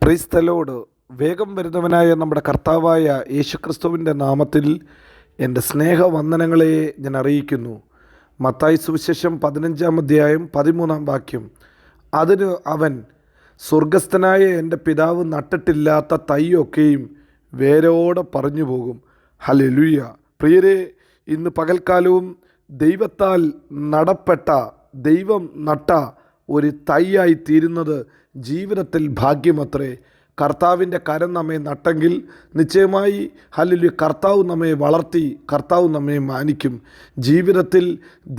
Praise the Lord. വേഗം വരുന്നവനായ നമ്മുടെ കർത്താവായ യേശുക്രിസ്തുവിൻ്റെ നാമത്തിൽ എൻ്റെ സ്നേഹവന്ദനങ്ങളെ ഞാൻ അറിയിക്കുന്നു. മത്തായി സുവിശേഷം 15-ാം അധ്യായം 13-ാം വാക്യം. അതിന് അവൻ, സ്വർഗസ്ഥനായ എൻ്റെ പിതാവ് നട്ടിട്ടില്ലാത്ത തൈയൊക്കെയും വേരോടെ പറഞ്ഞു പോകും. ഹല്ലേലൂയ. പ്രിയരെ, ഇന്ന് പകൽക്കാലവും ദൈവത്താൽ നടപ്പെട്ട, ദൈവം നട്ട ഒരു തൈയായി തീരുന്നത് ജീവിതത്തിൽ ഭാഗ്യമത്രേ. കർത്താവിൻ്റെ കരം നമ്മെ നട്ടെങ്കിൽ നിശ്ചയമായി ഹല്ലേലൂയ, കർത്താവ് നമ്മെ വളർത്തി, കർത്താവ് നമ്മെ മാനിക്കും. ജീവിതത്തിൽ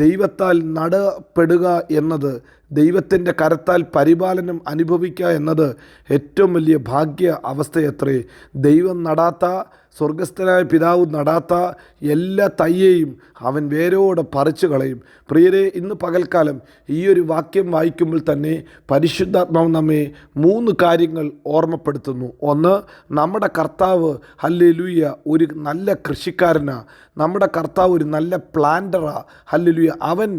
ദൈവത്താൽ നടപ്പെടുക എന്നത്, ദൈവത്തിൻ്റെ കരത്താൽ പരിപാലനം അനുഭവിക്കുക എന്നത് ഏറ്റവും വലിയ ഭാഗ്യ അവസ്ഥയത്രേ. ദൈവം നടാത്ത, സ്വർഗസ്ഥനായ പിതാവ് നടാത്ത എല്ലാ തയ്യേയും അവൻ വേരോടെ പറിച്ചു കളയും. പ്രിയരെ, ഇന്ന് പകൽക്കാലം ഈ ഒരു വാക്യം വായിക്കുമ്പോൾ തന്നെ പരിശുദ്ധാത്മാവ് നമ്മെ 3 കാര്യങ്ങൾ ഓർമ്മപ്പെടുത്തുന്നു. ഒന്ന്, നമ്മുടെ കർത്താവ് ഹല്ലേലൂയ ഒരു നല്ല കൃഷിക്കാരനാണ്. നമ്മുടെ കർത്താവ് ഒരു നല്ല പ്ലാന്ററാ. ഹല്ലേലൂയ, അവൻ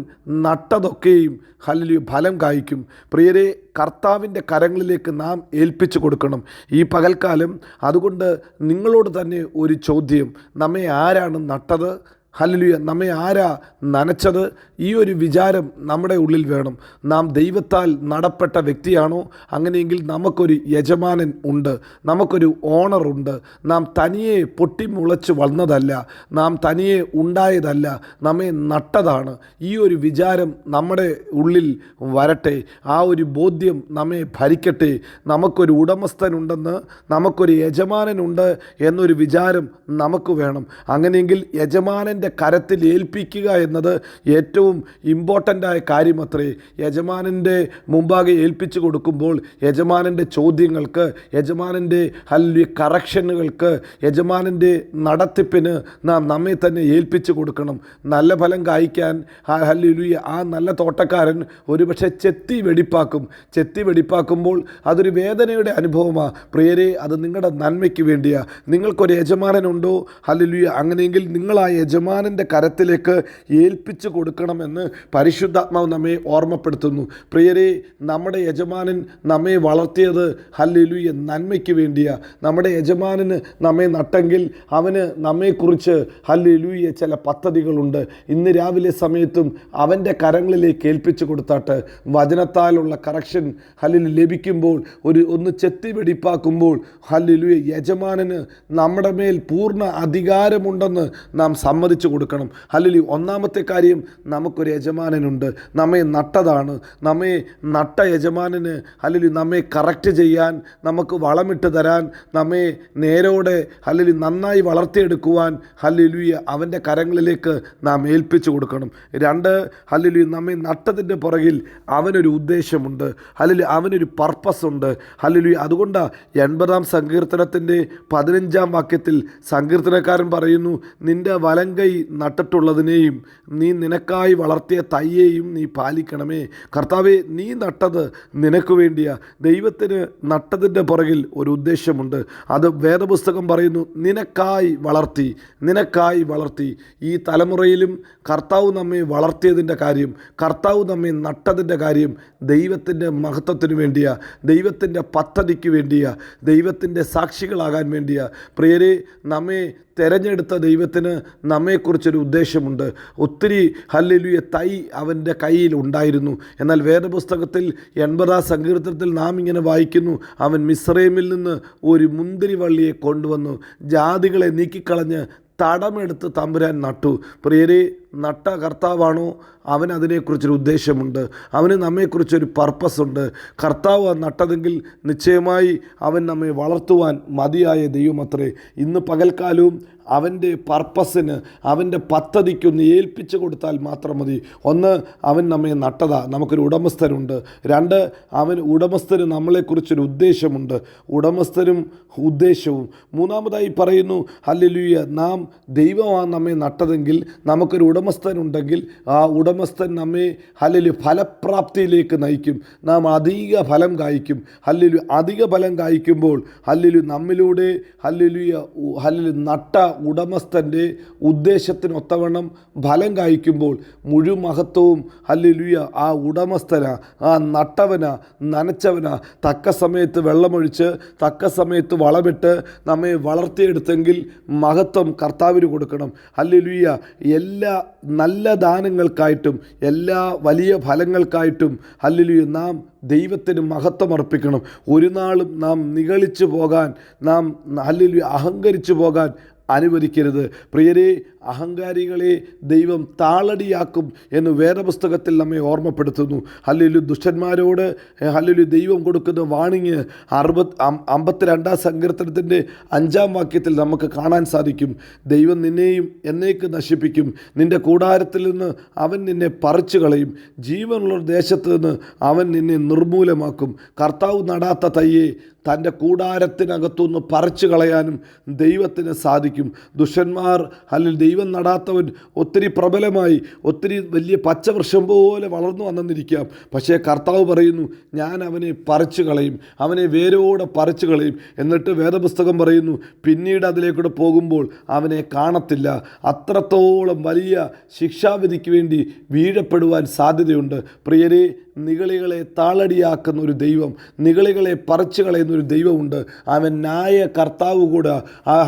നട്ടതൊക്കെയും ഹല്ലേലൂയ ഫലം കായ്ക്കും. പ്രിയരെ, കർത്താവിൻ്റെ കരങ്ങളിലേക്ക് നാം ഏൽപ്പിച്ചു കൊടുക്കണം ഈ പകൽക്കാലം. അതുകൊണ്ട് നിങ്ങളോട് തന്നെ ഒരു ചോദ്യം: നമ്മെ ആരാണ് നട്ടത്? ഹല്ലേലൂയ, നമ്മെ ആരാ നനച്ചത്? ഈ ഒരു വിചാരം നമ്മുടെ ഉള്ളിൽ വേണം. നാം ദൈവത്താൽ നടപ്പെട്ട വ്യക്തിയാണോ? അങ്ങനെയെങ്കിൽ നമുക്കൊരു യജമാനൻ ഉണ്ട്, നമുക്കൊരു ഓണറുണ്ട്. നാം തനിയെ പൊട്ടിമുളച്ച് വന്നതല്ല, നാം തനിയെ ഉണ്ടായതല്ല, നമ്മെ നട്ടതാണ്. ഈ ഒരു വിചാരം നമ്മുടെ ഉള്ളിൽ വരട്ടെ. ആ ഒരു ബോധ്യം നമ്മെ ഭരിക്കട്ടെ. നമുക്കൊരു ഉടമസ്ഥനുണ്ടെന്ന്, നമുക്കൊരു യജമാനനുണ്ട് എന്നൊരു വിചാരം നമുക്ക് വേണം. അങ്ങനെയെങ്കിൽ യജമാനൻ കരത്തിൽ ഏൽപ്പിക്കുക എന്നത് ഏറ്റവും ഇമ്പോർട്ടൻ്റായ കാര്യമത്രേ. യജമാനൻ്റെ മുമ്പാകെ ഏൽപ്പിച്ചു കൊടുക്കുമ്പോൾ യജമാനൻ്റെ ചോദ്യങ്ങൾക്ക്, യജമാനൻ്റെ ഹല്ലേലൂയ കറക്ഷനുകൾക്ക്, യജമാനൻ്റെ നടത്തിപ്പിന് നാം നമ്മെ തന്നെ ഏൽപ്പിച്ചു കൊടുക്കണം. നല്ല ഫലം കായ്ക്കാൻ ഹല്ലേലൂയ ആ നല്ല തോട്ടക്കാരൻ ഒരുപക്ഷെ ചെത്തി വെടിപ്പാക്കുമ്പോൾ അതൊരു വേദനയുടെ അനുഭവമാണ്. പ്രിയരെ, അത് നിങ്ങളുടെ നന്മയ്ക്ക് വേണ്ടിയാണ്. നിങ്ങൾക്കൊരു യജമാനനുണ്ടോ? ഹല്ലേലൂയ, അങ്ങനെയെങ്കിൽ നിങ്ങൾ ആ യജമാനൻ്റെ കരത്തിലേക്ക് ഏൽപ്പിച്ചു കൊടുക്കണമെന്ന് പരിശുദ്ധാത്മാവ് നമ്മെ ഓർമ്മപ്പെടുത്തുന്നു. പ്രിയരെ, നമ്മുടെ യജമാനൻ നമ്മെ വളർത്തിയത് ഹല്ലേലൂയ നന്മയ്ക്ക് വേണ്ടിയാണ്. നമ്മുടെ യജമാനന് നമ്മെ നട്ടെങ്കിൽ അവന് നമ്മെക്കുറിച്ച് ഹല്ലേലൂയ ചില പദ്ധതികളുണ്ട്. ഇന്ന് രാവിലെ സമയത്തും അവൻ്റെ കരങ്ങളിലേക്ക് ഏൽപ്പിച്ചു കൊടുത്താട്ട് വചനത്താലുള്ള കറക്ഷൻ ഹല്ലേലൂയ ലഭിക്കുമ്പോൾ, ഒന്ന് ചെത്തി വെടിപ്പാക്കുമ്പോൾ ഹല്ലേലൂയ യജമാനന് നമ്മുടെ മേൽ പൂർണ്ണ അധികാരമുണ്ടെന്ന് നാം സമ്മതിച്ചു കൊടുക്കണം. ഹല്ലേലൂയ. ഒന്നാമത്തെ കാര്യം, നമുക്കൊരു യജമാനനുണ്ട്, നമ്മെ നട്ടതാണ്. നമ്മെ നട്ട യജമാനന് ഹല്ലേലൂയ നമ്മെ കറക്റ്റ് ചെയ്യാൻ, നമുക്ക് വളമിട്ട് തരാൻ, നമ്മെ നേരോടെ ഹല്ലേലൂയ നന്നായി വളർത്തിയെടുക്കുവാൻ ഹല്ലേലൂയ അവൻ്റെ കരങ്ങളിലേക്ക് നാം ഏൽപ്പിച്ചു കൊടുക്കണം. 2, ഹല്ലേലൂയ നമ്മെ നട്ടതിൻ്റെ പുറകിൽ അവനൊരു ഉദ്ദേശമുണ്ട്. ഹല്ലേലൂയ അവനൊരു പർപ്പസ് ഉണ്ട്. ഹല്ലേലൂയ. അതുകൊണ്ടാണ് 80-ാം സങ്കീർത്തനത്തിൻ്റെ 15-ാം വാക്യത്തിൽ സങ്കീർത്തനക്കാരൻ പറയുന്നു, നിൻ്റെ വലങ്കൈ നട്ടിട്ടുള്ളതിനെയും നീ നിനക്കായി വളർത്തിയ തയ്യേയും നീ പാലിക്കണമേ. കർത്താവേ, നീ നട്ടത് നിനക്ക് വേണ്ടിയാ. ദൈവത്തിന് നട്ടതിൻ്റെ പുറകിൽ ഒരു ഉദ്ദേശമുണ്ട്. അത് വേദപുസ്തകം പറയുന്നു, നിനക്കായി വളർത്തി. ഈ തലമുറയിലും കർത്താവ് നമ്മെ വളർത്തിയതിൻ്റെ കാര്യം, കർത്താവ് നമ്മെ നട്ടതിൻ്റെ കാര്യം ദൈവത്തിൻ്റെ മഹത്വത്തിന് വേണ്ടിയാ, ദൈവത്തിൻ്റെ പദ്ധതിക്ക് വേണ്ടിയാ, ദൈവത്തിൻ്റെ സാക്ഷികളാകാൻ വേണ്ടിയാ. പ്രിയരെ, നമ്മെ തെരഞ്ഞെടുത്ത ദൈവത്തിന് നമ്മെക്കുറിച്ചൊരു ഉദ്ദേശമുണ്ട്. ഒത്തിരി ഹല്ലേലൂയ തൈ അവൻ്റെ കയ്യിൽ ഉണ്ടായിരുന്നു. എന്നാൽ വേദപുസ്തകത്തിൽ 80-ാം സങ്കീർത്തനത്തിൽ നാം ഇങ്ങനെ വായിക്കുന്നു, അവൻ മിസ്രൈമിൽ നിന്ന് ഒരു മുന്തിരിവള്ളിയെ കൊണ്ടുവന്നു, ജാതികളെ നീക്കിക്കളഞ്ഞ് തടമെടുത്ത് തമ്പുരാൻ നട്ടു. പ്രിയരെ, നട്ട കർത്താവാണോ? അവന് അതിനെക്കുറിച്ചൊരു ഉദ്ദേശമുണ്ട്. അവന് നമ്മെക്കുറിച്ചൊരു പർപ്പസ് ഉണ്ട്. കർത്താവ് നട്ടതെങ്കിൽ നിശ്ചയമായി അവൻ നമ്മെ വളർത്തുവാൻ മതിയായ ദൈവമത്രേ. ഇന്ന് പകൽക്കാലവും അവൻ്റെ പർപ്പസിന്, അവൻ്റെ പദ്ധതിക്കൊന്ന് ഏൽപ്പിച്ചു കൊടുത്താൽ മാത്രം മതി. 1, അവൻ നമ്മെ നട്ടതാ, നമുക്കൊരു ഉടമസ്ഥനുണ്ട്. 2, ഉടമസ്ഥന് നമ്മളെക്കുറിച്ചൊരു ഉദ്ദേശമുണ്ട്. ഉടമസ്ഥനും ഉദ്ദേശവും. 3-ാമതായി പറയുന്നു ഹല്ലേലൂയ, നാം ദൈവമാണ് നമ്മെ നട്ടതെങ്കിൽ നമുക്കൊരു ഉടമസ്ഥനുണ്ടെങ്കിൽ ആ ഉടമസ്ഥൻ നമ്മെ ഹല്ലേലൂയ ഫലപ്രാപ്തിയിലേക്ക് നയിക്കും. നാം അധിക ഫലം കായ്ക്കും. ഹല്ലേലൂയ അധിക ഫലം കായ്ക്കുമ്പോൾ ഹല്ലേലൂയ നമ്മിലൂടെ ഹല്ലേലൂയ നട്ട ഉടമസ്ഥൻ്റെ ഉദ്ദേശത്തിനൊത്തവണ്ണം ഫലം കായ്ക്കുമ്പോൾ മുഴുമഹത്വവും ഹല്ലേലൂയ ആ ഉടമസ്ഥനാ, ആ നട്ടവനാ, നനച്ചവനാ. തക്ക സമയത്ത് വെള്ളമൊഴിച്ച് തക്ക സമയത്ത് വളമിട്ട് നമ്മെ വളർത്തിയെടുത്തെങ്കിൽ മഹത്വം കർത്താവിന് കൊടുക്കണം. ഹല്ലേലൂയ എല്ലാ നല്ല ദാനങ്ങൾക്കായിട്ടും എല്ലാ വലിയ ഫലങ്ങൾക്കായിട്ടും ഹല്ലേലൂയ നാം ദൈവത്തിന് മഹത്വം അർപ്പിക്കണം. ഒരു നാളും നാം നിഗളിച്ചു പോകാൻ, നാം ഹല്ലേലൂയ അഹങ്കരിച്ചു പോകാൻ അനുവദിക്കരുത്. പ്രിയരെ, അഹങ്കാരികളെ ദൈവം താളടിയാക്കും എന്ന് വേദപുസ്തകത്തിൽ നമ്മെ ഓർമ്മപ്പെടുത്തുന്നു. ഹല്ലേലൂയ ദുഷ്ടന്മാരോട് ഹല്ലേലൂയ ദൈവം കൊടുക്കുന്ന വാണിങ് 52 സങ്കീർത്തനത്തിൻ്റെ 5 വാക്യത്തിൽ നമുക്ക് കാണാൻ സാധിക്കും. ദൈവം നിന്നെയും എന്നേക്ക് നശിപ്പിക്കും, നിൻ്റെ കൂടാരത്തിൽ നിന്ന് അവൻ നിന്നെ പറിച്ചു കളയും, ജീവനുള്ള ദേശത്ത് നിന്ന് അവൻ നിന്നെ നിർമൂലമാക്കും. കർത്താവ് നടാത്ത തയ്യെ തൻ്റെ കൂടാരത്തിനകത്തുനിന്ന് പറിച്ചു കളയാനും ദൈവത്തിന് സാധിക്കും. ദുഷ്ടന്മാർ അല്ലെങ്കിൽ ദൈവം നടാത്തവൻ ഒത്തിരി പ്രബലമായി ഒത്തിരി വലിയ പച്ചവൃക്ഷം പോലെ വളർന്നു വന്നെന്നിരിക്കാം. പക്ഷേ കർത്താവ് പറയുന്നു, ഞാൻ അവനെ പറിച്ചു കളയും, അവനെ വേരോടെ പറിച്ചു കളയും. എന്നിട്ട് വേദപുസ്തകം പറയുന്നു, പിന്നീട് അതിലേക്കൂടെ പോകുമ്പോൾ അവനെ കാണത്തില്ല. അത്രത്തോളം വലിയ ശിക്ഷാവിധിക്ക് വേണ്ടി വീഴപ്പെടുവാൻ സാധ്യതയുണ്ട്. പ്രിയരെ, നിഗളികളെ താളടിയാക്കുന്ന ഒരു ദൈവം, നിഗളികളെ പറിച്ചു കളയുന്ന ഒരു ദൈവമുണ്ട്. അവൻ ന്യായ കർത്താവ് കൂടെ.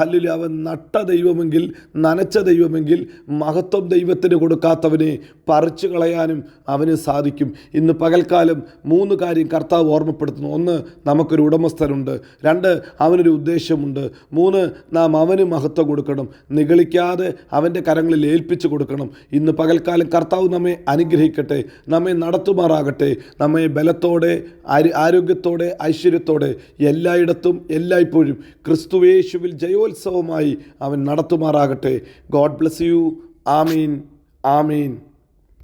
ഹല്ലേലൂയ അവൻ നട്ട ദൈവമെങ്കിൽ, നനച്ച ദൈവമെങ്കിൽ, മഹത്വം ദൈവത്തിന് കൊടുക്കാത്തവനെ പറിച്ചു കളയാനും അവന് സാധിക്കും. ഇന്ന് പകൽക്കാലം 3 കാര്യം കർത്താവ് ഓർമ്മപ്പെടുത്തുന്നു. 1, നമുക്കൊരു ഉടമസ്ഥനുണ്ട്. 2, അവനൊരു ഉദ്ദേശമുണ്ട്. 3, നാം അവന് മഹത്വം കൊടുക്കണം. നിഗളിക്കാതെ അവൻ്റെ കരങ്ങളിൽ ഏൽപ്പിച്ചു കൊടുക്കണം. ഇന്ന് പകൽക്കാലം കർത്താവ് നമ്മെ അനുഗ്രഹിക്കട്ടെ, നമ്മെ നടത്തുമാറാകട്ടെ. നമ്മെ ബലത്തോടെ, ആരോഗ്യത്തോടെ, ഐശ്വര്യത്തോടെ എല്ലായിടത്തും എല്ലായ്പ്പോഴും ക്രിസ്തുയേശുവിൽ ജയോത്സവമായി അവൻ നടത്തുമാറാകട്ടെ. God bless you. ആമീൻ, ആമീൻ.